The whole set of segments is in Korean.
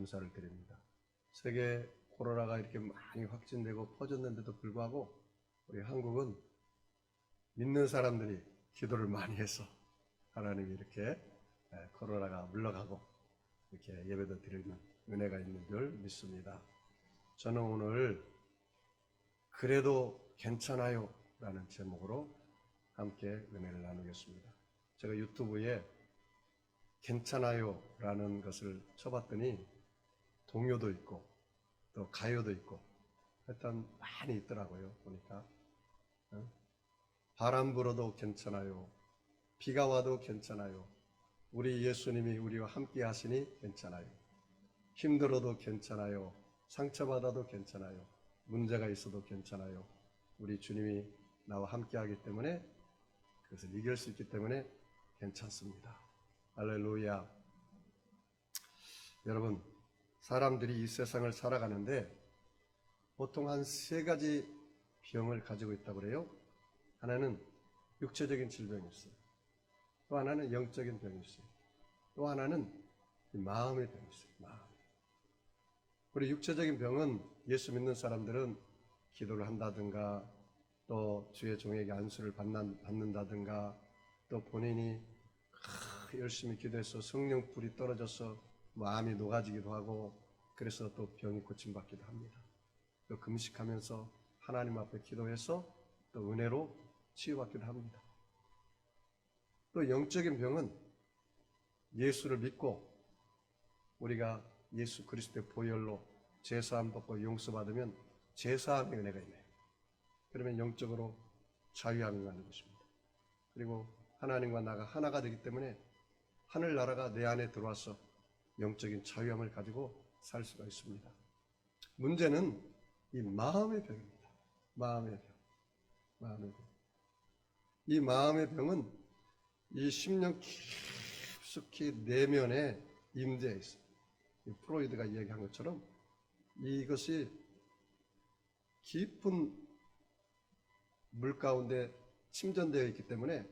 감사를 드립니다. 세계 코로나가 이렇게 많이 확진되고 퍼졌는데도 불구하고 우리 한국은 믿는 사람들이 기도를 많이 해서 하나님이 이렇게 코로나가 물러가고 이렇게 예배도 드리는 은혜가 있는 줄 믿습니다. 저는 오늘 그래도 괜찮아요 라는 제목으로 함께 은혜를 나누겠습니다. 제가 유튜브에 괜찮아요 라는 것을 쳐봤더니 동요도 있고 또 가요도 있고 일단 많이 있더라고요. 보니까 바람 불어도 괜찮아요, 비가 와도 괜찮아요, 우리 예수님이 우리와 함께 하시니 괜찮아요, 힘들어도 괜찮아요, 상처받아도 괜찮아요, 문제가 있어도 괜찮아요, 우리 주님이 나와 함께 하기 때문에 그것을 이길 수 있기 때문에 괜찮습니다. 할렐루야. 여러분, 사람들이 이 세상을 살아가는데 보통 한 세 가지 병을 가지고 있다고 그래요. 하나는 육체적인 질병이 있어요. 또 하나는 영적인 병이 있어요. 또 하나는 마음의 병이 있어요. 마음. 우리 육체적인 병은 예수 믿는 사람들은 기도를 한다든가 또 주의 종에게 안수를 받는다든가 또 본인이 열심히 기도해서 성령 불이 떨어져서 마음이 녹아지기도 하고 그래서 또 병이 고침받기도 합니다. 또 금식하면서 하나님 앞에 기도해서 또 은혜로 치유받기도 합니다. 또 영적인 병은 예수를 믿고 우리가 예수 그리스도의 보혈로 죄사함 받고 용서받으면 죄사함의 은혜가 있네요. 그러면 영적으로 자유함이 가는 것입니다. 그리고 하나님과 나가 하나가 되기 때문에 하늘나라가 내 안에 들어와서 영적인 자유함을 가지고 살 수가 있습니다. 문제는 이 마음의 병입니다. 마음의 병. 마음의 병. 이 마음의 병은 이 심령 깊숙이 내면에 임재해 있어요. 프로이드가 이야기한 것처럼 이것이 깊은 물 가운데 침전되어 있기 때문에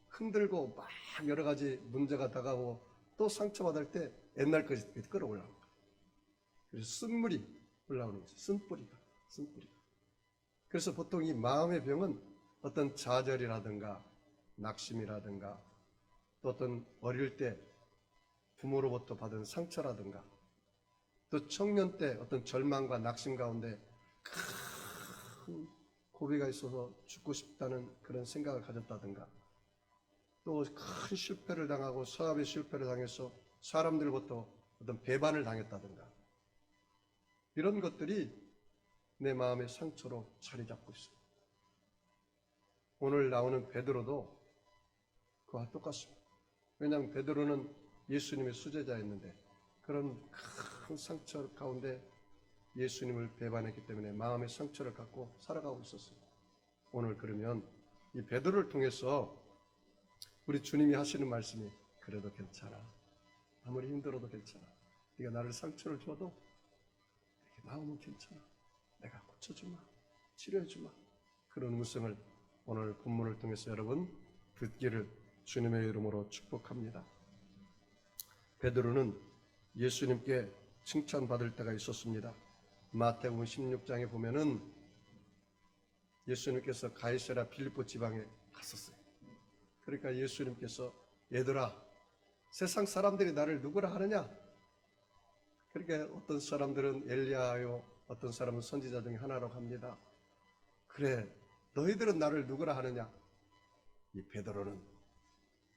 흔들고 막 여러 가지 문제가 다가오고 또 상처받을 때 옛날 것이 끌어올라오는 거예요. 그래서 쓴물이 올라오는 거죠. 쓴뿌리가. 그래서 보통 이 마음의 병은 어떤 좌절이라든가 낙심이라든가 또 어떤 어릴 때 부모로부터 받은 상처라든가 또 청년 때 어떤 절망과 낙심 가운데 큰 고비가 있어서 죽고 싶다는 그런 생각을 가졌다든가 또 큰 실패를 당하고 사업의 실패를 당해서 사람들부터 어떤 배반을 당했다든가 이런 것들이 내 마음의 상처로 자리 잡고 있습니다. 오늘 나오는 베드로도 그와 똑같습니다. 왜냐하면 베드로는 예수님의 수제자였는데 그런 큰 상처 가운데 예수님을 배반했기 때문에 마음의 상처를 갖고 살아가고 있었어요. 오늘 그러면 이 베드로를 통해서 우리 주님이 하시는 말씀이 그래도 괜찮아. 아무리 힘들어도 괜찮아. 네가 나를 상처를 줘도 이렇게 마음은 괜찮아. 내가 고쳐주마. 치료해주마. 그런 음성을 오늘 본문을 통해서 여러분 듣기를 주님의 이름으로 축복합니다. 베드로는 예수님께 칭찬받을 때가 있었습니다. 마태복음 16장에 보면은 예수님께서 가이사랴 빌립보 지방에 갔었어요. 그러니까 예수님께서 얘들아 세상 사람들이 나를 누구라 하느냐? 그러니까 어떤 사람들은 엘리야요, 어떤 사람은 선지자 중에 하나라고 합니다. 그래, 너희들은 나를 누구라 하느냐? 이 베드로는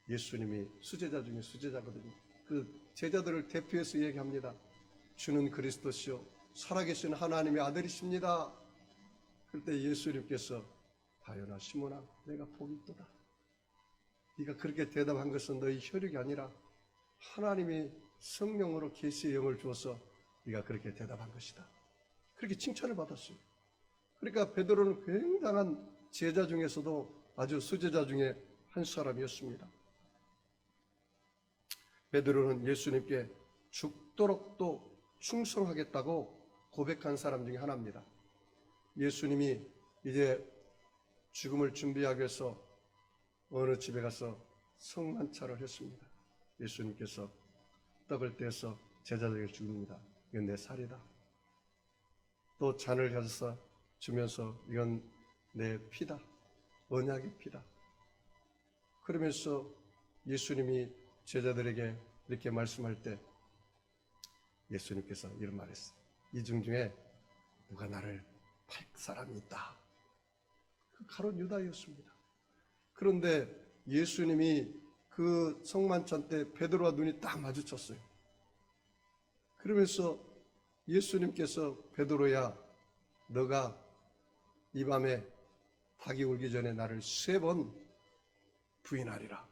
예수님이 수제자 중에 수제자거든요. 그 제자들을 대표해서 얘기합니다. 주는 그리스도시요 살아계신 하나님의 아들이십니다. 그때 예수님께서 다요나 시몬아 내가 복이 있도다. 네가 그렇게 대답한 것은 너희 혈육이 아니라 하나님이 성령으로 계시의 영을 주어서 네가 그렇게 대답한 것이다. 그렇게 칭찬을 받았어요. 그러니까 베드로는 굉장한 제자 중에서도 아주 수제자 중에 한 사람이었습니다. 베드로는 예수님께 죽도록 또 충성하겠다고 고백한 사람 중에 하나입니다. 예수님이 이제 죽음을 준비하기 위해서 어느 집에 가서 성만찬을 했습니다. 예수님께서 떡을 떼서 제자들에게 줍니다. 이건 내 살이다. 또 잔을 가져서 주면서 이건 내 피다. 언약의 피다. 그러면서 예수님이 제자들에게 이렇게 말씀할 때 예수님께서 이런 말했어요. 이 중에 누가 나를 팔 사람이 있다. 그 가룟 유다였습니다. 그런데 예수님이 그 성만찬 때 베드로와 눈이 딱 마주쳤어요. 그러면서 예수님께서 베드로야, 너가 이 밤에 닭이 울기 전에 나를 3번 부인하리라.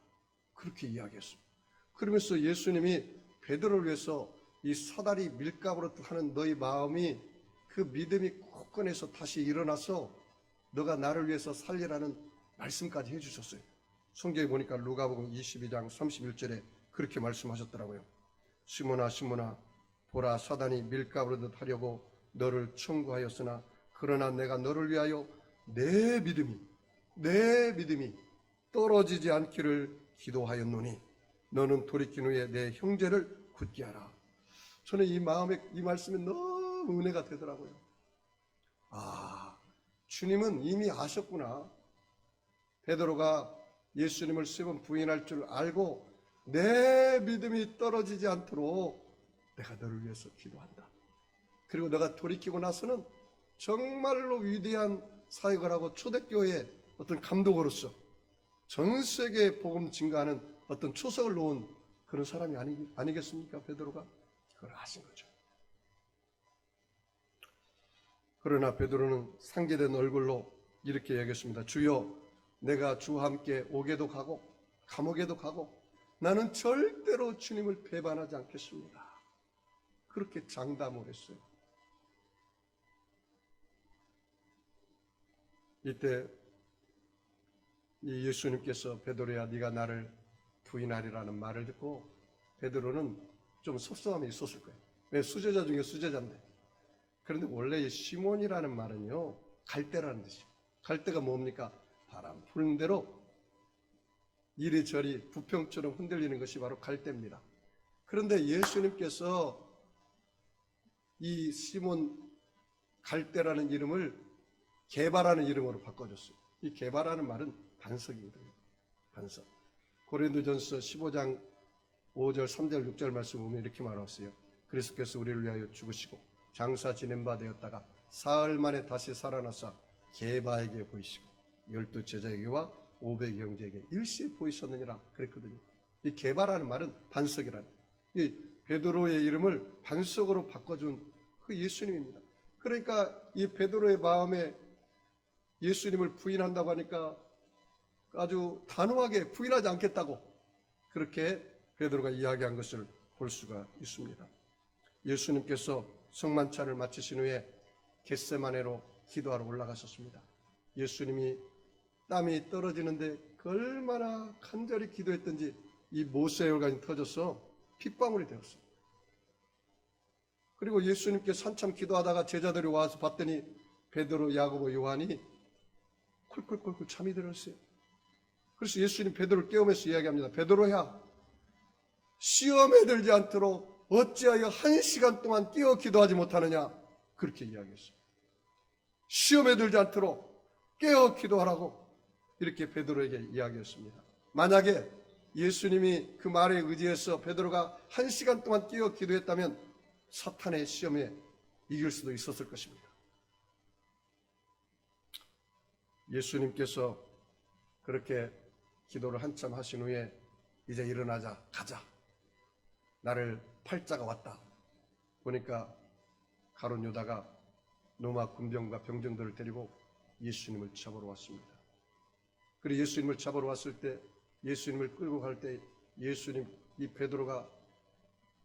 그렇게 이야기했습니다. 그러면서 예수님이 베드로를 위해서 이 사다리 밀가부로 하는 너희 마음이 그 믿음이 굳건해서 다시 일어나서 너가 나를 위해서 살리라는 말씀까지 해주셨어요. 성경에 보니까 누가복음 22장 31절에 그렇게 말씀하셨더라고요. 시몬아 시몬아 보라 사단이 밀가부르듯 하려고 너를 청구하였으나 그러나 내가 너를 위하여 내 믿음이 떨어지지 않기를 기도하였노니 너는 돌이킨 후에 내 형제를 굳게 하라. 저는 이 말씀이 너무 은혜가 되더라고요. 아, 주님은 이미 아셨구나. 베드로가 예수님을 3번 부인할 줄 알고 내 믿음이 떨어지지 않도록 내가 너를 위해서 기도한다. 그리고 너가 돌이키고 나서는 정말로 위대한 사역을 하고 초대교회의 어떤 감독으로서 전 세계에 복음 증가하는 어떤 초석을 놓은 그런 사람이 아니겠습니까? 베드로가 그걸 아신 거죠. 그러나 베드로는 상기된 얼굴로 이렇게 얘기했습니다. 주여, 내가 주와 함께 옥에도 가고 감옥에도 가고 나는 절대로 주님을 배반하지 않겠습니다. 그렇게 장담을 했어요. 이때 이 예수님께서 베드로야 네가 나를 부인하리라는 말을 듣고 베드로는 좀 섭섭함이 있었을 거예요. 왜? 수제자 중에 수제자인데. 그런데 원래 이 시몬이라는 말은요, 갈대라는 뜻이에요. 갈대가 뭡니까? 바람 부는 대로 이리저리 부평처럼 흔들리는 것이 바로 갈대입니다. 그런데 예수님께서 이 시몬 갈대라는 이름을 게바라는 이름으로 바꿔줬어요. 이 게바라는 말은 반석이거든요. 반석. 고린도전서 15장 5절, 3절, 6절 말씀 보면 이렇게 말했어요. 그리스도께서 우리를 위하여 죽으시고 장사 지낸 바 되었다가 사흘 만에 다시 살아나사 게바에게 보이시고 12 제자에게와 500 형제에게 일시에 보이셨느니라 그랬거든요. 이 게바라는 말은 반석이라는, 이 베드로의 이름을 반석으로 바꿔준 그 예수님입니다. 그러니까 이 베드로의 마음에 예수님을 부인한다고 하니까 아주 단호하게 부인하지 않겠다고 그렇게 베드로가 이야기한 것을 볼 수가 있습니다. 예수님께서 성만찬을 마치신 후에 겟세마네로 기도하러 올라가셨습니다. 예수님이 땀이 떨어지는데 얼마나 간절히 기도했던지 이 모세혈관이 터져서 핏방울이 되었어요. 그리고 예수님께서 한참 기도하다가 제자들이 와서 봤더니 베드로, 야고보, 요한이 콜콜콜콜 잠이 들었어요. 그래서 예수님 베드로를 깨우면서 이야기합니다. 베드로야, 시험에 들지 않도록 어찌하여 1시간 동안 깨어 기도하지 못하느냐, 그렇게 이야기했어요. 시험에 들지 않도록 깨어 기도하라고 이렇게 베드로에게 이야기했습니다. 만약에 예수님이 그 말에 의지해서 베드로가 1시간 동안 깨어 기도했다면 사탄의 시험에 이길 수도 있었을 것입니다. 예수님께서 그렇게 기도를 한참 하신 후에 이제 일어나자, 가자. 나를 팔자가 왔다. 보니까 가룟 유다가 로마 군병과 병정들을 데리고 예수님을 잡으러 왔습니다. 그리고 예수님을 잡으러 왔을 때, 예수님을 끌고 갈 때 예수님, 이 베드로가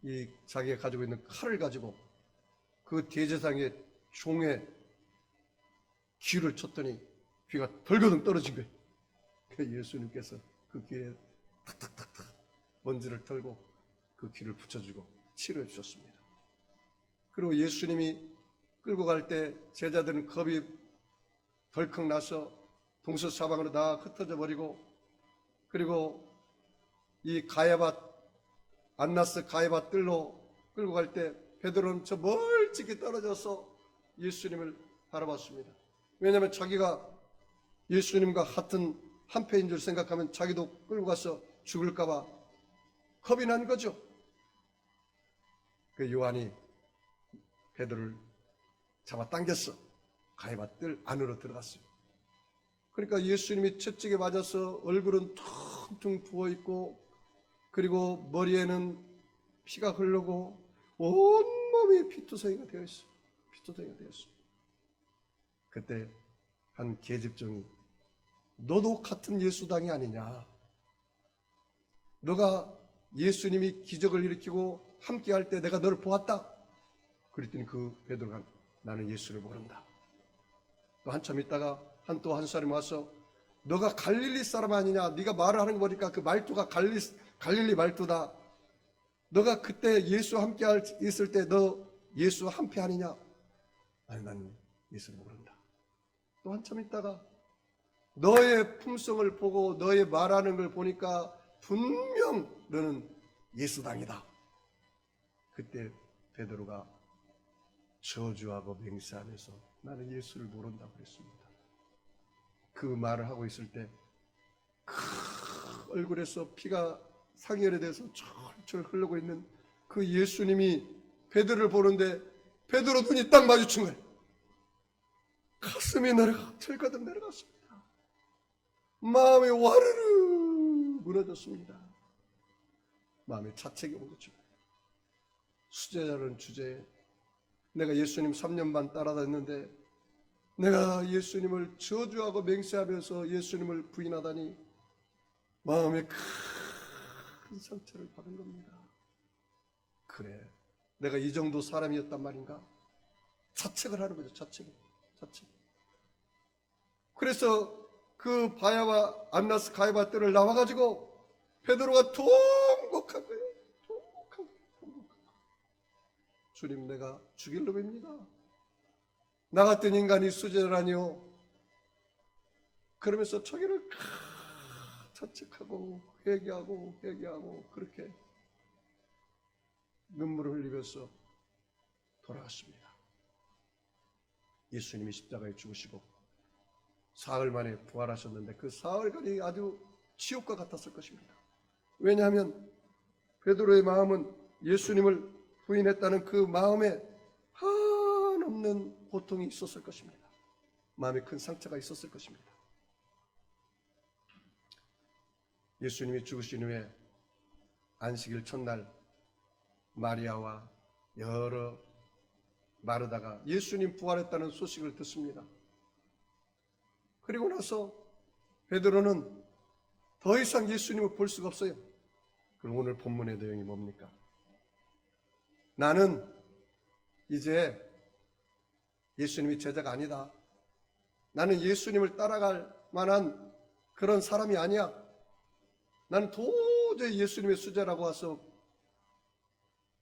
이 자기가 가지고 있는 칼을 가지고 그 대제사장의 종의 귀를 쳤더니 귀가 덜거덩 떨어진 거예요. 그 예수님께서 그 귀에 탁탁탁탁 먼지를 털고 그 귀를 붙여주고 치료해 주셨습니다. 그리고 예수님이 끌고 갈 때 제자들은 겁이 덜컥 나서 동서사방으로 다 흩어져 버리고, 그리고 이 가야밧 안나스 가야밧 뜰로 끌고 갈 때 베드로는 저 멀찍이 떨어져서 예수님을 바라봤습니다. 왜냐하면 자기가 예수님과 같은 한패인 줄 생각하면 자기도 끌고 가서 죽을까 봐 겁이 난 거죠. 그 요한이 베드로를 잡아당겼어. 가야바 뜰 안으로 들어갔어요. 그러니까 예수님이 채찍에 맞아서 얼굴은 퉁퉁 부어있고, 그리고 머리에는 피가 흐르고 온몸이 피투성이가 되어있어요. 피투성이가 되었어요. 그때 한 계집종이 너도 같은 예수당이 아니냐, 너가 예수님이 기적을 일으키고 함께 할 때 내가 너를 보았다. 그랬더니 그 베드로가 나는 예수를 모른다. 또 한참 있다가 또 한 사람이 와서 너가 갈릴리 사람 아니냐, 네가 말을 하는 거 보니까 그 말투가 갈릴리 말투다. 너가 그때 예수 함께 있을 때 너 예수 함께 아니냐. 아니 나는 예수를 모른다. 또 한참 있다가 너의 품성을 보고 너의 말하는 걸 보니까 분명 너는 예수당이다. 그때 베드로가 저주하고 맹세하면서 나는 예수를 모른다고 그랬습니다. 그 말을 하고 있을 때 얼굴에서 피가 상열에 대해서 철철 흐르고 있는 그 예수님이 베드로를 보는데 베드로 눈이 딱 마주친 거예요. 가슴이 철가득 내려갔습니다. 마음이 와르르 무너졌습니다. 마음에 자책이 온 거죠. 수제자라는 주제에 내가 예수님 3년 반 따라다녔는데 내가 예수님을 저주하고 맹세하면서 예수님을 부인하다니 마음에 큰 상처를 받은 겁니다. 그래, 내가 이 정도 사람이었단 말인가? 자책을 하는 거죠. 자책. 그래서 그 바야바 안나스 가야바 뜰을 나와가지고 베드로가 통곡한 거예요. 통곡한 거예요. 주님, 내가 죽일 놈입니다. 나 같은 인간이 수제라니요. 그러면서 자기를 자책하고 회개하고 그렇게 눈물을 흘리면서 돌아갔습니다. 예수님이 십자가에 죽으시고 사흘 만에 부활하셨는데 그 사흘간이 아주 지옥과 같았을 것입니다. 왜냐하면 베드로의 마음은 예수님을 부인했다는 그 마음에 한없는 고통이 있었을 것입니다. 마음에 큰 상처가 있었을 것입니다. 예수님이 죽으신 후에 안식일 첫날 마리아와 여러 마르다가 예수님 부활했다는 소식을 듣습니다. 그리고 나서 베드로는 더 이상 예수님을 볼 수가 없어요. 그럼 오늘 본문의 내용이 뭡니까? 나는 이제 예수님이 제자가 아니다. 나는 예수님을 따라갈 만한 그런 사람이 아니야. 나는 도저히 예수님의 수제라고 와서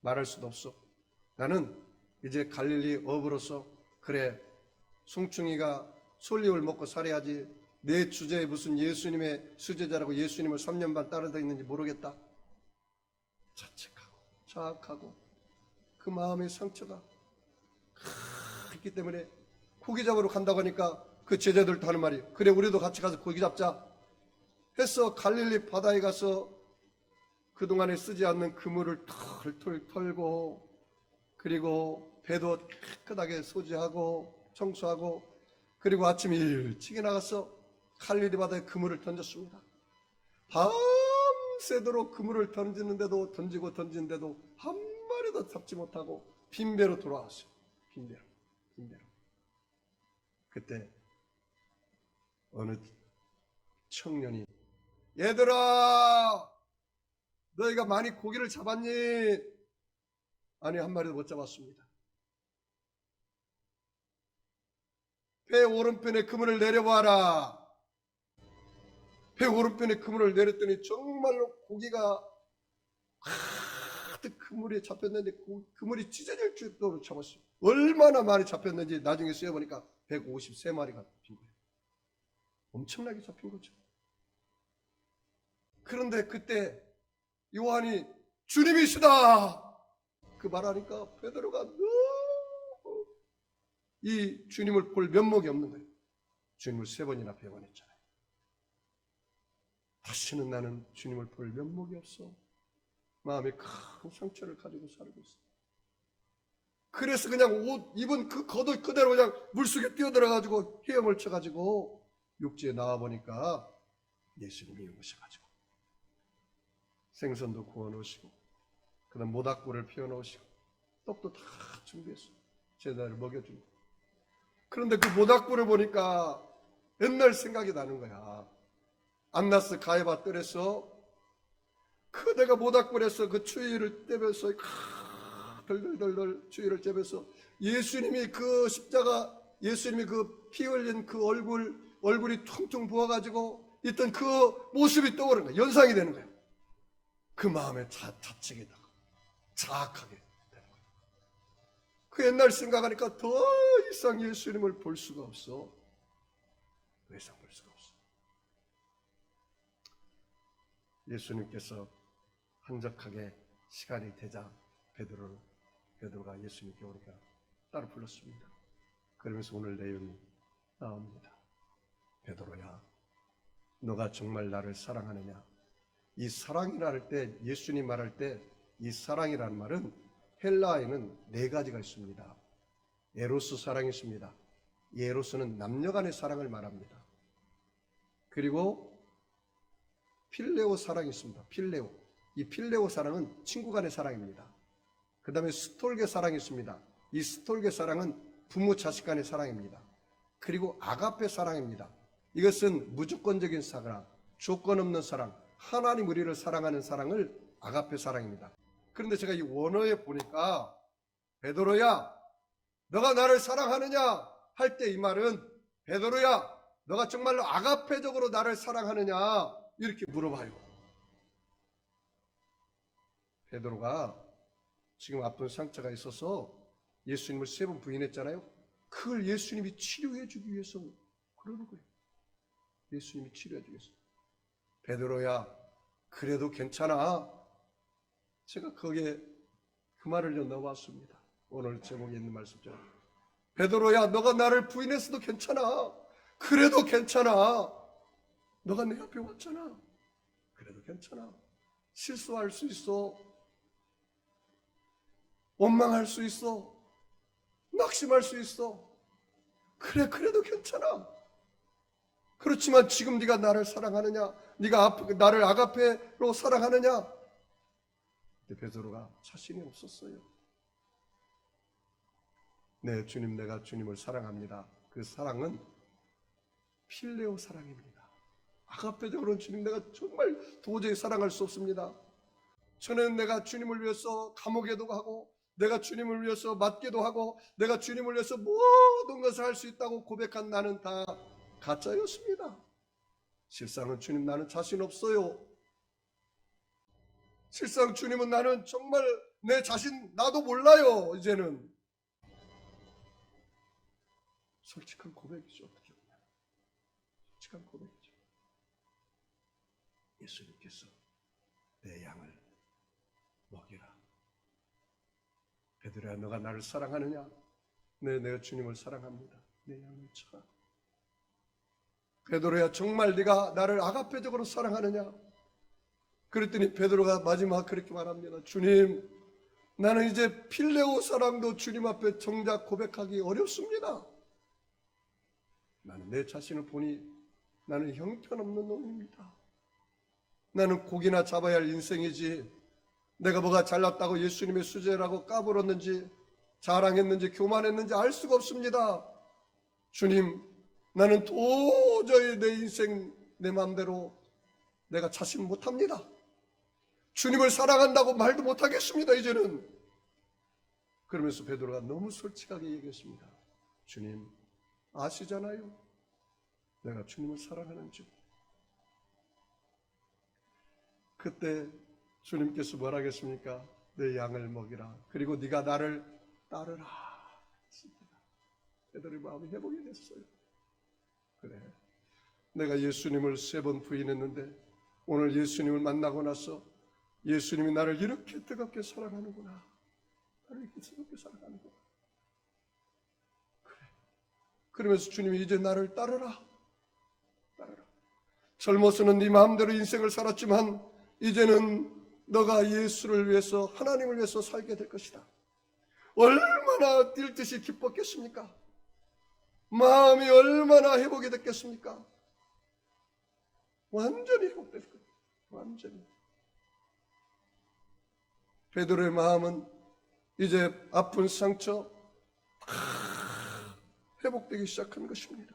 말할 수도 없어. 나는 이제 갈릴리 어부로서 그래, 송충이가 솔잎을 먹고 살아야지 내 주제에 무슨 예수님의 수제자라고 예수님을 3년 반 따라다니는지 모르겠다. 자책하고 자학하고 그 마음의 상처가 있기 때문에 고기 잡으러 간다고 하니까 그 제자들도 하는 말이 그래 우리도 같이 가서 고기 잡자 해서 갈릴리 바다에 가서 그동안에 쓰지 않는 그물을 털 털고 그리고 배도 깨끗하게 소지하고 청소하고 그리고 아침 일찍이 나가서 갈릴리 바다에 그물을 던졌습니다. 밤새도록 그물을 던지는데도 한 마리도 잡지 못하고 빈배로 돌아왔어요. 빈배로. 그때 어느 청년이 얘들아 너희가 많이 고기를 잡았니? 아니 한 마리도 못 잡았습니다. 배 오른편에 그물을 내려봐라. 배 오른편에 그물을 내렸더니 정말로 고기가 가득 그물에 잡혔는데 그물이 찢어질 정도로 잡았어요. 얼마나 많이 잡혔는지 나중에 쓰여보니까 153마리가 잡힌 거예요. 엄청나게 잡힌 거죠. 그런데 그때 요한이 주님이시다 그 말하니까 베드로가 너무 이 주님을 볼 면목이 없는 거예요. 주님을 3번이나 배반했잖아요. 다시는 나는 주님을 볼 면목이 없어. 마음에 큰 상처를 가지고 살고 있어. 그래서 그냥 옷 입은 그 겉옷 그대로 그냥 물속에 뛰어들어가지고 헤엄을 쳐가지고 육지에 나와보니까 예수님이 오셔가지고 생선도 구워놓으시고 그 다음 모닥불을 피워놓으시고 떡도 다 준비했어요. 제자를 먹여주고. 그런데 그 모닥불을 보니까 옛날 생각이 나는 거야. 안나스 가야바 뜰에서 그대가 모닥불에서 그 추위를 떼면서 덜덜덜덜 추위를 떼면서 예수님이 그 십자가, 예수님이 그 피 흘린 그 얼굴이 퉁퉁 부어가지고 있던 그 모습이 떠오르는 거야. 연상이 되는 거야. 그 마음에 자책이 나고 자학하게 되는 거야. 그 옛날 생각하니까 더 이상 예수님을 볼 수가 없어. 더 이상 볼 수가 없어. 예수님께서 한적하게 시간이 되자 베드로가 예수님께 오니까 따로 불렀습니다. 그러면서 오늘 내용이 나옵니다. 베드로야, 너가 정말 나를 사랑하느냐? 이 사랑이라 할 때, 예수님 말할 때 이 사랑이라는 말은 헬라어에는 4가지가 있습니다. 에로스 사랑이 있습니다. 이 에로스는 남녀 간의 사랑을 말합니다. 그리고 필레오 사랑이 있습니다. 필레오. 이 필레오 사랑은 친구 간의 사랑입니다. 그 다음에 스톨게 사랑이 있습니다. 이 스톨게 사랑은 부모 자식 간의 사랑입니다. 그리고 아가페 사랑입니다. 이것은 무조건적인 사랑, 조건 없는 사랑, 하나님 우리를 사랑하는 사랑을 아가페 사랑입니다. 그런데 제가 이 원어에 보니까 베드로야, 너가 나를 사랑하느냐 할 때 이 말은 베드로야, 너가 정말로 아가페적으로 나를 사랑하느냐 이렇게 물어봐요. 베드로가 지금 아픈 상처가 있어서 예수님을 3번 부인했잖아요. 그걸 예수님이 치료해 주기 위해서 그러는 거예요. 예수님이 치료해 주기 위해서. 베드로야, 그래도 괜찮아. 제가 거기에 그 말을 넣어봤습니다. 오늘 제목에 있는 말씀처럼. 베드로야, 너가 나를 부인했어도 괜찮아. 그래도 괜찮아. 너가 내 앞에 왔잖아. 그래도 괜찮아. 실수할 수 있어. 원망할 수 있어. 낙심할 수 있어. 그래도 괜찮아. 그렇지만 지금 네가 나를 사랑하느냐? 네가 나를 아가페로 사랑하느냐? 근데 베드로가 자신이 없었어요. 네, 주님, 내가 주님을 사랑합니다. 그 사랑은 필레오 사랑입니다. 아가페적으로는 주님, 내가 정말 도저히 사랑할 수 없습니다. 저는 내가 주님을 위해서 감옥에도 가고, 내가 주님을 위해서 맞기도 하고, 내가 주님을 위해서 모든 것을 할 수 있다고 고백한 나는 다 가짜였습니다. 실상은 주님, 나는 자신 없어요. 실상 주님은 나는 정말 내 자신 나도 몰라요. 이제는 솔직한 고백이죠. 어떻게 보면 솔직한 고백이죠. 예수님께서 내 양을 먹이라. 베드로야, 너가 나를 사랑하느냐? 네, 내가 주님을 사랑합니다. 내 양을 쳐라. 베드로야, 정말 네가 나를 아가페적으로 사랑하느냐? 그랬더니 베드로가 마지막 그렇게 말합니다. 주님, 나는 이제 필레오 사랑도 주님 앞에 정작 고백하기 어렵습니다. 나는 내 자신을 보니 나는 형편없는 놈입니다. 나는 고기나 잡아야 할 인생이지, 내가 뭐가 잘났다고 예수님의 수제라고 까불었는지 자랑했는지 교만했는지 알 수가 없습니다. 주님, 나는 도저히 내 인생 내 마음대로 내가 자신 못합니다. 주님을 사랑한다고 말도 못하겠습니다. 이제는. 그러면서 베드로가 너무 솔직하게 얘기했습니다. 주님, 아시잖아요. 내가 주님을 사랑하는 줄. 그때 주님께서 뭐라 하겠습니까? 내 양을 먹이라. 그리고 네가 나를 따르라. 베드로의 마음이 회복이 됐어요. 그래, 내가 예수님을 3번 부인했는데 오늘 예수님을 만나고 나서 예수님이 나를 이렇게 뜨겁게 사랑하는구나. 나를 이렇게 즐겁게 살아가는 거야. 그래. 그러면서 주님이 이제 나를 따르라. 따르라. 젊어서는 네 마음대로 인생을 살았지만 이제는 너가 예수를 위해서, 하나님을 위해서 살게 될 것이다. 얼마나 뛸듯이 기뻤겠습니까? 마음이 얼마나 회복이 됐겠습니까? 완전히 회복될 거예요. 완전히. 베드로의 마음은 이제 아픈 상처 다 회복되기 시작한 것입니다.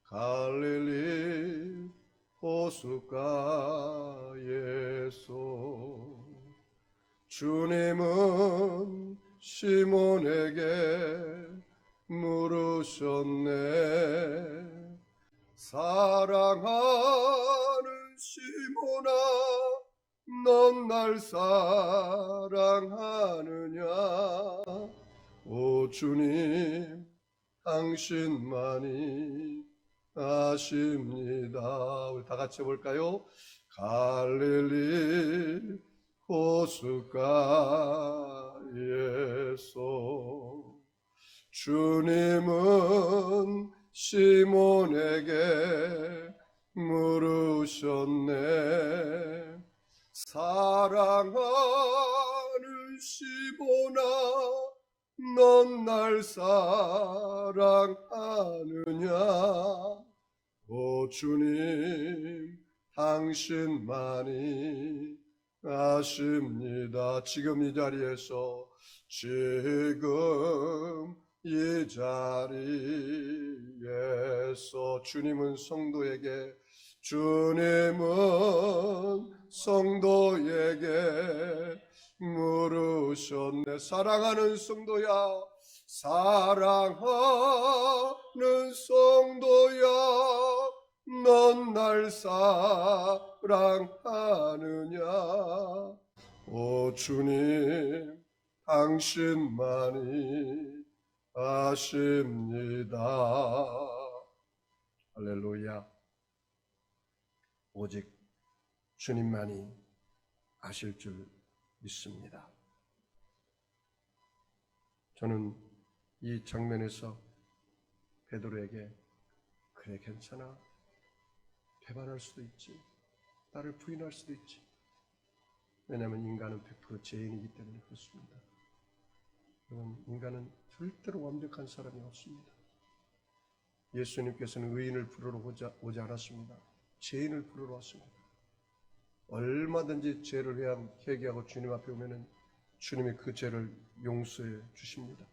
갈릴리 호숫가에서 주님은 시몬에게 물으셨네. 사랑하는 시몬아, 넌 날 사랑하느냐? 오 주님, 당신만이 아십니다. 우리 다 같이 해볼까요? 갈릴리 호숫가에서 주님은 시몬에게 물으셨네. 사랑하는 시몬아, 넌 날 사랑하느냐? 오 주님, 당신만이 아십니다. 지금 이 자리에서, 지금 이 자리에서 주님은 성도에게 물으셨네. 사랑하는 성도야, 사랑하는 성도야, 넌 날 사랑하느냐? 오 주님, 당신만이 아십니다. 할렐루야. 오직 주님만이 아실 줄 믿습니다. 저는 이 장면에서 베드로에게 그래 괜찮아, 배반할 수도 있지, 나를 부인할 수도 있지. 왜냐하면 인간은 100% 죄인이기 때문에 그렇습니다. 여러분, 인간은 절대로 완벽한 사람이 없습니다. 예수님께서는 의인을 부르러 오지 않았습니다. 죄인을 부르러 왔습니다. 얼마든지 죄를 회개하고 주님 앞에 오면은 주님이 그 죄를 용서해 주십니다.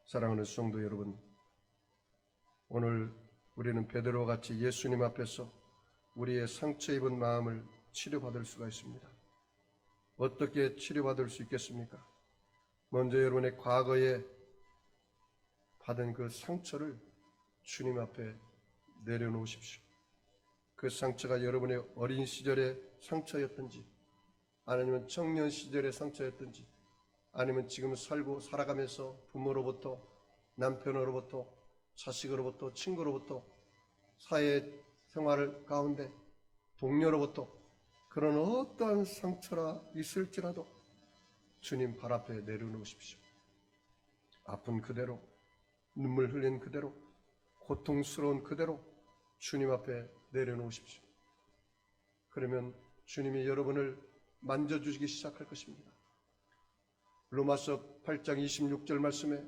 사랑하는 성도 여러분, 오늘 우리는 베드로와 같이 예수님 앞에서 우리의 상처 입은 마음을 치료받을 수가 있습니다. 어떻게 치료받을 수 있겠습니까? 먼저 여러분의 과거에 받은 그 상처를 주님 앞에 내려놓으십시오. 그 상처가 여러분의 어린 시절의 상처였든지, 아니면 청년 시절의 상처였든지, 아니면 지금 살아가면서 부모로부터, 남편으로부터, 자식으로부터, 친구로부터, 사회 생활 가운데 동료로부터 그런 어떠한 상처가 있을지라도 주님 발 앞에 내려놓으십시오. 아픈 그대로, 눈물 흘린 그대로, 고통스러운 그대로 주님 앞에 내려놓으십시오. 그러면 주님이 여러분을 만져주시기 시작할 것입니다. 로마서 8장 26절 말씀에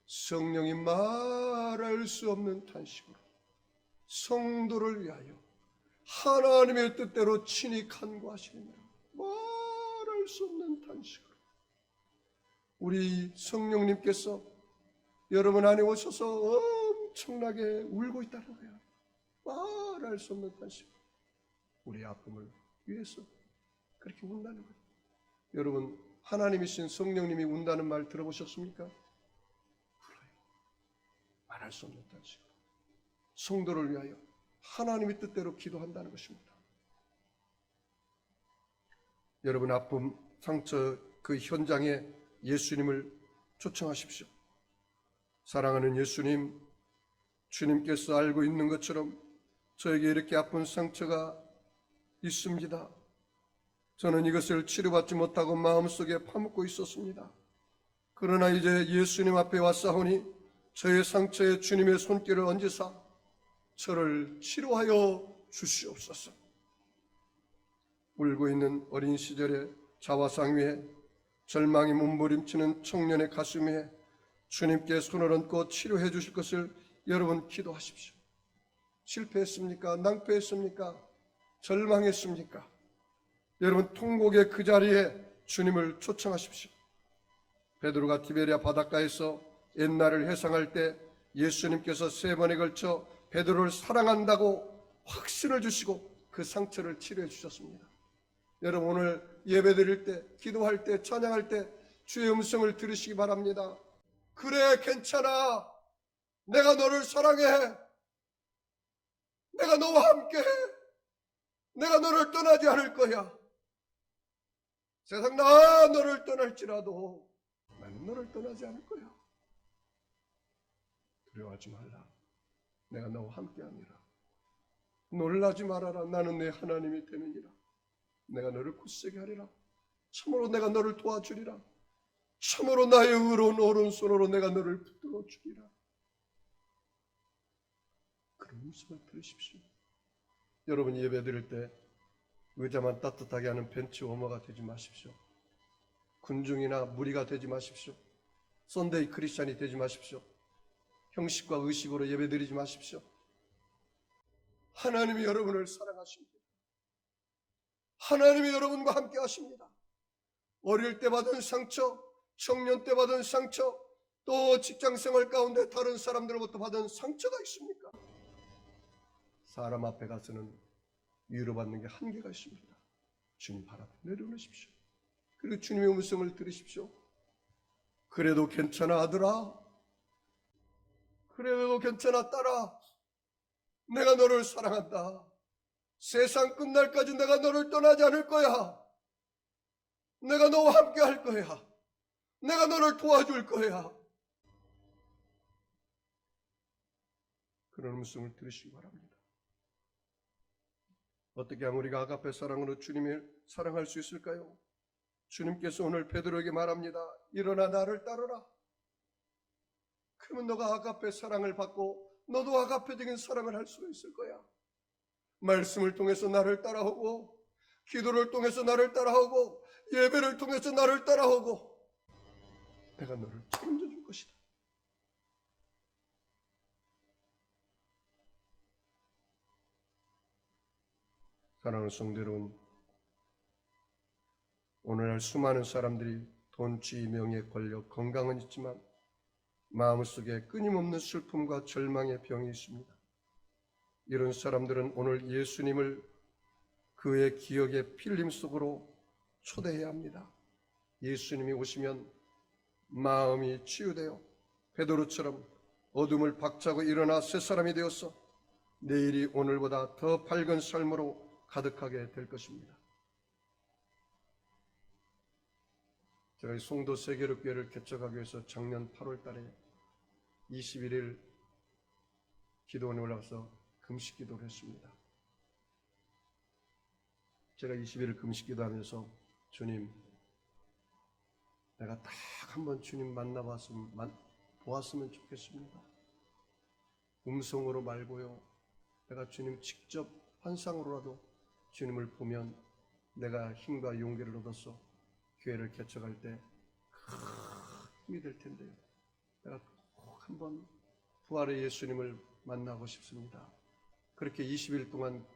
성령이 말할 수 없는 탄식으로 성도를 위하여 하나님의 뜻대로 친히 간구하시느니라. 말할 수 없는 탄식으로 우리 성령님께서 여러분 안에 오셔서 엄청나게 울고 있다는 거예요. 말할 수 없는 탄식으로 우리 아픔을 위해서 그렇게 운다는 거예요. 여러분, 하나님이신 성령님이 운다는 말 들어보셨습니까? 울어요. 말할 수 없는 탄식으로 성도를 위하여 하나님의 뜻대로 기도한다는 것입니다. 여러분 아픔, 상처 그 현장에 예수님을 초청하십시오. 사랑하는 예수님, 주님께서 알고 있는 것처럼 저에게 이렇게 아픈 상처가 있습니다. 저는 이것을 치료받지 못하고 마음속에 파묻고 있었습니다. 그러나 이제 예수님 앞에 왔사오니 저의 상처에 주님의 손길을 얹으사 저를 치료하여 주시옵소서. 울고 있는 어린 시절의 자화상 위에, 절망이 몸부림치는 청년의 가슴 위에 주님께 손을 얹고 치료해 주실 것을 여러분 기도하십시오. 실패했습니까? 낭패했습니까? 절망했습니까? 여러분 통곡의 그 자리에 주님을 초청하십시오. 베드로가 티베리아 바닷가에서 옛날을 회상할 때 예수님께서 3번에 걸쳐 베드로를 사랑한다고 확신을 주시고 그 상처를 치료해 주셨습니다. 여러분 오늘 예배드릴 때, 기도할 때, 찬양할 때 주의 음성을 들으시기 바랍니다. 그래, 괜찮아. 내가 너를 사랑해. 내가 너와 함께해. 내가 너를 떠나지 않을 거야. 세상 나 너를 떠날지라도 나는 너를 떠나지 않을 거야. 두려워하지 말라. 내가 너와 함께하니라. 놀라지 말아라. 나는 내 하나님이 됨이니라. 내가 너를 굳세게 하리라. 참으로 내가 너를 도와주리라. 참으로 나의 의로운 오른손으로 내가 너를 붙들어 주리라. 그런 음성을 들으십시오. 여러분 예배 드릴 때 의자만 따뜻하게 하는 벤치 워머가 되지 마십시오. 군중이나 무리가 되지 마십시오. 썬데이 크리스찬이 되지 마십시오. 형식과 의식으로 예배 드리지 마십시오. 하나님이 여러분을 사랑하십니다. 하나님이 여러분과 함께 하십니다. 어릴 때 받은 상처, 청년 때 받은 상처, 또 직장생활 가운데 다른 사람들로부터 받은 상처가 있습니까? 사람 앞에 가서는 위로받는 게 한계가 있습니다. 주님 발 앞에 내려놓으십시오. 그리고 주님의 음성을 들으십시오. 그래도 괜찮아 아들아. 그래도 괜찮아 딸아. 내가 너를 사랑한다. 세상 끝날까지 내가 너를 떠나지 않을 거야. 내가 너와 함께 할 거야. 내가 너를 도와줄 거야. 그런 음성을 들으시기 바랍니다. 어떻게 하면 우리가 아가페 사랑으로 주님을 사랑할 수 있을까요? 주님께서 오늘 베드로에게 말합니다. 일어나 나를 따르라. 그러면 너가 아가페 사랑을 받고 너도 아가페적인 사랑을 할 수가 있을 거야. 말씀을 통해서 나를 따라오고, 기도를 통해서 나를 따라오고, 예배를 통해서 나를 따라오고, 내가 너를 책임져 줄 것이다. 사랑하는 성도 여러분, 오늘날 수많은 사람들이 돈, 지위, 명예, 권력, 건강은 있지만 마음속에 끊임없는 슬픔과 절망의 병이 있습니다. 이런 사람들은 오늘 예수님을 그의 기억의 필름 속으로 초대해야 합니다. 예수님이 오시면 마음이 치유되어 베드로처럼 어둠을 박차고 일어나 새 사람이 되어서 내일이 오늘보다 더 밝은 삶으로 가득하게 될 것입니다. 제가 송도 세계롭교회를 개척하기 위해서 작년 8월 달에 21일 기도원에 올라가서 금식 기도를 했습니다. 제가 21일 금식 기도하면서 주님, 내가 딱 한번 주님 보았으면 좋겠습니다. 음성으로 말고요. 내가 주님 직접 환상으로라도 주님을 보면 내가 힘과 용기를 얻어서 교회를 개척할 때 큰 힘이 될 텐데요. 내가 꼭 한번 부활의 예수님을 만나고 싶습니다. 그렇게 20일 동안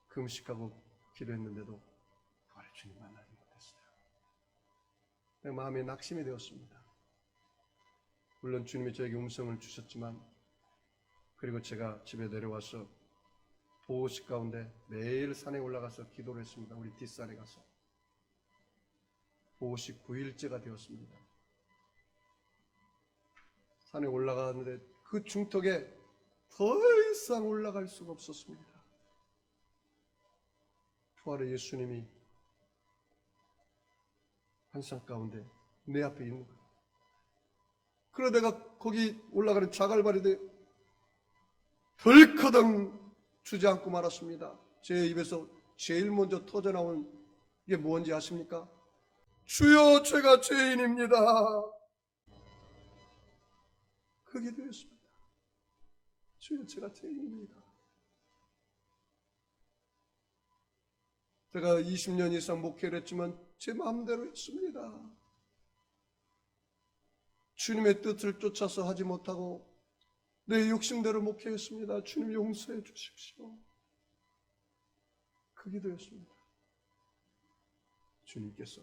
금식하고 기도했는데도 부활의 주님 만나지 못했어요. 내 마음에 낙심이 되었습니다. 물론 주님이 저에게 음성을 주셨지만, 그리고 제가 집에 내려와서 보호식 가운데 매일 산에 올라가서 기도를 했습니다. 우리 뒷산에 가서. 보호식 9일째가 되었습니다. 산에 올라가는데 그 중턱에 더 이상 올라갈 수가 없었습니다. 부활의 예수님이 환상 가운데 내 앞에 있는 거예요. 그러다 내가 거기 올라가는 자갈발이에 덜커덩 주저앉고 말았습니다. 제 입에서 제일 먼저 터져나온 이게 뭔지 아십니까? 주여 제가 죄인입니다. 그 기도였습니다. 주여 제가 죄인입니다. 제가 20년 이상 목회를 했지만 제 마음대로 했습니다. 주님의 뜻을 쫓아서 하지 못하고 내 욕심대로 목회했습니다. 주님 용서해 주십시오. 그 기도였습니다. 주님께서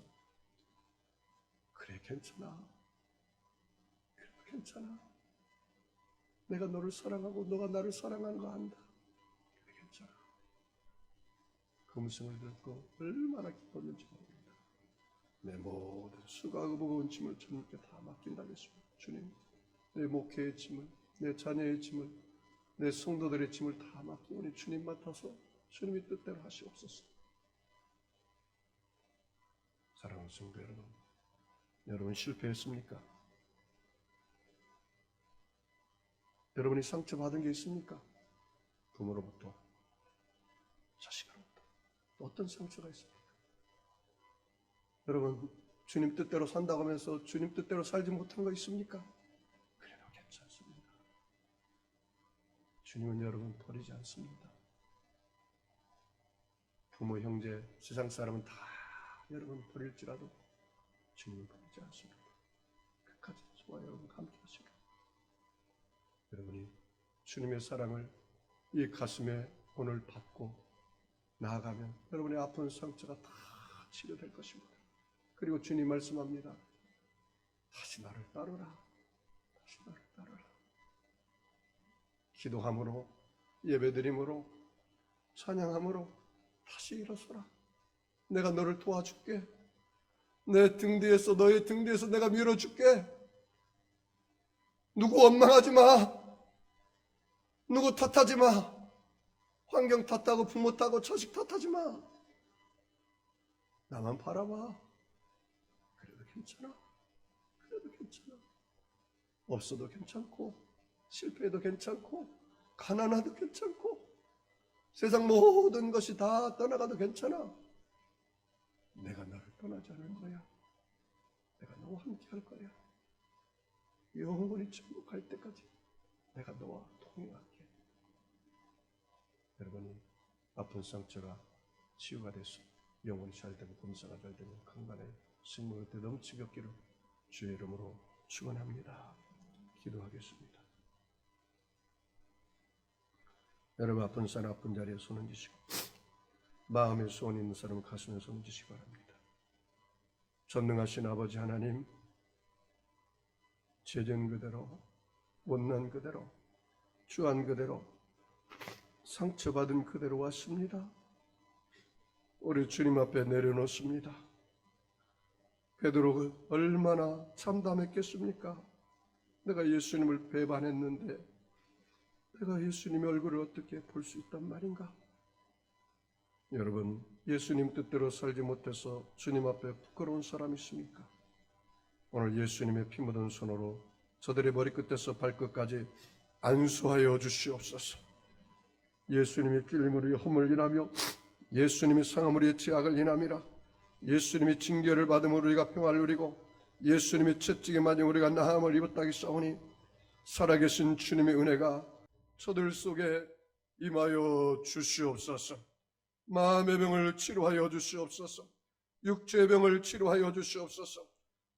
그래 괜찮아. 그래도 괜찮아. 내가 너를 사랑하고 너가 나를 사랑하는 거 안다. 그래 괜찮아. 그 음성을 듣고 얼마나 기뻤는지 모릅니다. 내 모든 수고하고 무거운 짐을 주님께 다 맡긴다고 했습니다. 주님, 내 목회의 짐을, 내 자녀의 짐을, 내 성도들의 짐을 다 맡기오니 주님 맡아서 주님의 뜻대로 하시옵소서. 사랑하는 성도 여러분, 여러분 실패했습니까? 여러분이 상처받은 게 있습니까? 부모로부터, 자식으로부터 어떤 상처가 있습니까? 여러분 주님 뜻대로 산다고 하면서 주님 뜻대로 살지 못한 거 있습니까? 그래도 괜찮습니다. 주님은 여러분 버리지 않습니다. 부모, 형제, 세상 사람은 다 여러분 버릴지라도 주님은 버리지 않습니다. 끝까지 저와 여러분 함께 하시고 여러분이 주님의 사랑을 이 가슴에 오늘 받고 나아가면 여러분의 아픈 상처가 다 치료될 것입니다. 그리고 주님 말씀합니다. 다시 나를 따르라. 다시 나를 따르라. 기도함으로, 예배드림으로, 찬양함으로 다시 일어서라. 내가 너를 도와줄게. 내 등 뒤에서, 너의 등 뒤에서 내가 밀어줄게. 누구 원망하지 마. 누구 탓하지 마. 환경 탓하고 부모 탓하고 자식 탓하지 마. 나만 바라봐. 그래도 괜찮아. 그래도 괜찮아. 없어도 괜찮고 실패해도 괜찮고 가난해도 괜찮고 세상 모든 것이 다 떠나가도 괜찮아. 내가 너를 떠나지 않을 거야. 내가 너와 함께 할 거야. 영원히 천국갈 때까지 내가 너와 동행할게. 여러분이 아픈 상처가 치유가 돼서 영혼이 잘되고 범사가 잘되고 강간의 생명을 되넘치게 없기를 주의 이름으로 축원합니다. 기도하겠습니다. 여러분 아픈 사람 아픈 자리에 손 얹으시고 마음에 소원 있는 사람은 가슴에 손 얹으시기 바랍니다. 전능하신 아버지 하나님, 죄전 그대로 못난 그대로 주한 그대로 상처받은 그대로 왔습니다. 우리 주님 앞에 내려놓습니다. 베드로가 얼마나 참담했겠습니까? 내가 예수님을 배반했는데 내가 예수님의 얼굴을 어떻게 볼 수 있단 말인가? 여러분, 예수님 뜻대로 살지 못해서 주님 앞에 부끄러운 사람 있습니까? 오늘 예수님의 피 묻은 손으로 저들의 머리끝에서 발끝까지 안수하여 주시옵소서. 예수님이 찔림으로 허물을 인하며 예수님이 상함으로 죄악을 인함이라. 예수님이 징계를 받음으로 우리가 평화를 누리고 예수님이 채찍에 맞은 우리가 나음을 입었다기 싸우니 살아계신 주님의 은혜가 저들 속에 임하여 주시옵소서. 마음의 병을 치료하여 주시옵소서. 육체의 병을 치료하여 주시옵소서.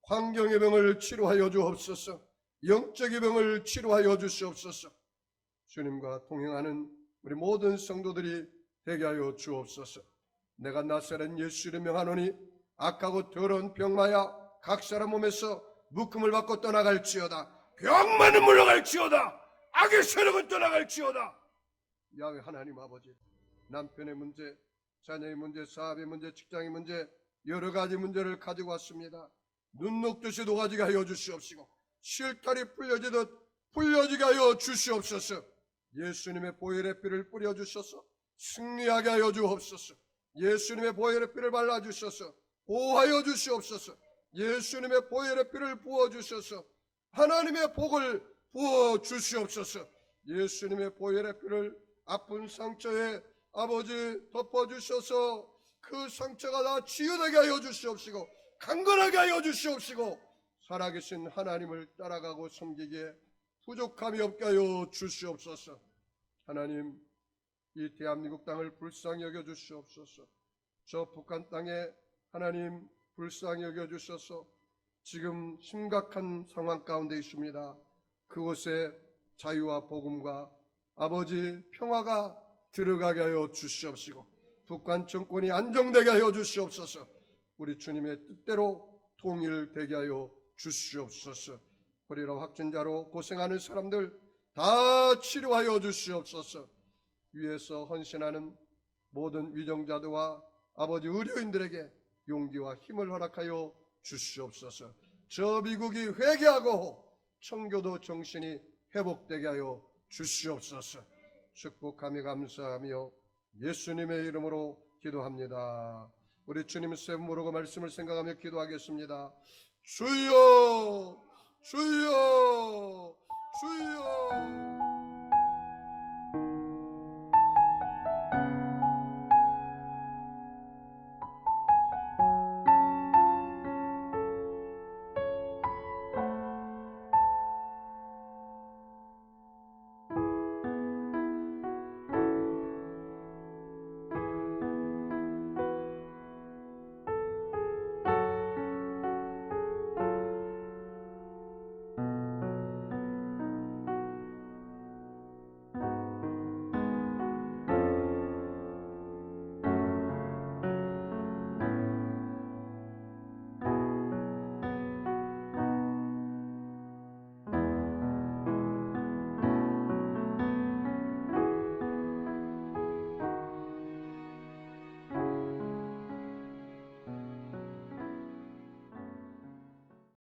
환경의 병을 치료하여 주옵소서. 영적의 병을 치료하여 주시옵소서. 주님과 동행하는 우리 모든 성도들이 되게 하여 주옵소서. 내가 나사렛 예수를 명하노니 악하고 더러운 병마야 각 사람 몸에서 묶음을 받고 떠나갈지어다. 병만은 물러갈지어다. 악의 세력은 떠나갈지어다. 야훼 하나님 아버지, 남편의 문제, 자녀의 문제, 사업의 문제, 직장의 문제, 여러 가지 문제를 가지고 왔습니다. 눈 녹듯이 녹아지게 하여 주시옵시고 실타리 풀려지듯 풀려지게 하여 주시옵소서. 예수님의 보혈의 피를 뿌려주셔서 승리하게 하여 주옵소서. 예수님의 보혈의 피를 발라주셔서 보호하여 주시옵소서. 예수님의 보혈의 피를 부어주셔서 하나님의 복을 부어주시옵소서. 예수님의 보혈의 피를 아픈 상처에 아버지 덮어주셔서 그 상처가 다 치유되게 하여 주시옵시고 강건하게 하여 주시옵시고 살아계신 하나님을 따라가고 섬기기에 부족함이 없게 하여 주시옵소서. 하나님, 이 대한민국 땅을 불쌍히 여겨 주시옵소서. 저 북한 땅에 하나님 불쌍히 여겨 주셔서 지금 심각한 상황 가운데 있습니다. 그곳에 자유와 복음과 아버지 평화가 들어가게 하여 주시옵시고 북한 정권이 안정되게 하여 주시옵소서. 우리 주님의 뜻대로 통일되게 하여 주시옵소서. 코로나 확진자로 고생하는 사람들 다 치료하여 주시옵소서. 위에서 헌신하는 모든 위정자들과 아버지 의료인들에게 용기와 힘을 허락하여 주시옵소서. 저 미국이 회개하고 청교도 정신이 회복되게 하여 주시옵소서. 축복하며 감사하며 예수님의 이름으로 기도합니다. 우리 주님 세 모르고 말씀을 생각하며 기도하겠습니다. 주여, 주여, 주여.